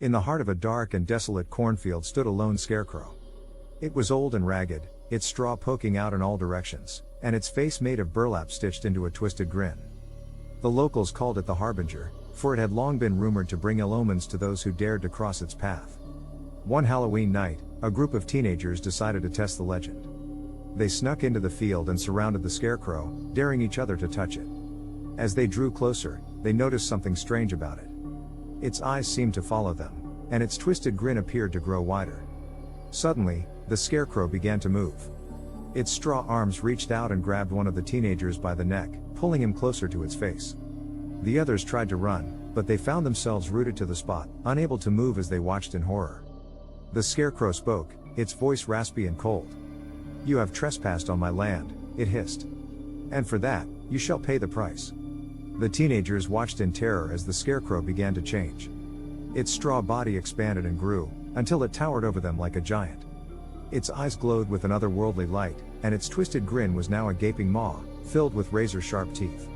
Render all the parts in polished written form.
In the heart of a dark and desolate cornfield stood a lone scarecrow. It was old and ragged, its straw poking out in all directions, and its face made of burlap stitched into a twisted grin. The locals called it the Harbinger, for it had long been rumored to bring ill omens to those who dared to cross its path. One Halloween night, a group of teenagers decided to test the legend. They snuck into the field and surrounded the scarecrow, daring each other to touch it. As they drew closer, they noticed something strange about it. Its eyes seemed to follow them, and its twisted grin appeared to grow wider. Suddenly, the scarecrow began to move. Its straw arms reached out and grabbed one of the teenagers by the neck, pulling him closer to its face. The others tried to run, but they found themselves rooted to the spot, unable to move as they watched in horror. The scarecrow spoke, its voice raspy and cold. "You have trespassed on my land," it hissed. "And for that, you shall pay the price." The teenagers watched in terror as the scarecrow began to change. Its straw body expanded and grew, until it towered over them like a giant. Its eyes glowed with an otherworldly light, and its twisted grin was now a gaping maw, filled with razor-sharp teeth.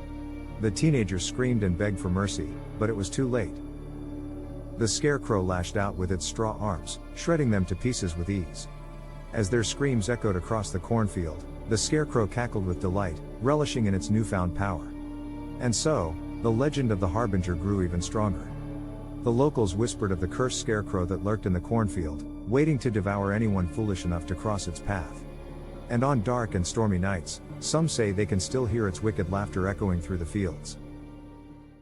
The teenagers screamed and begged for mercy, but it was too late. The scarecrow lashed out with its straw arms, shredding them to pieces with ease. As their screams echoed across the cornfield, the scarecrow cackled with delight, relishing in its newfound power. And so, the legend of the Harbinger grew even stronger. The locals whispered of the cursed scarecrow that lurked in the cornfield, waiting to devour anyone foolish enough to cross its path. And on dark and stormy nights, some say they can still hear its wicked laughter echoing through the fields.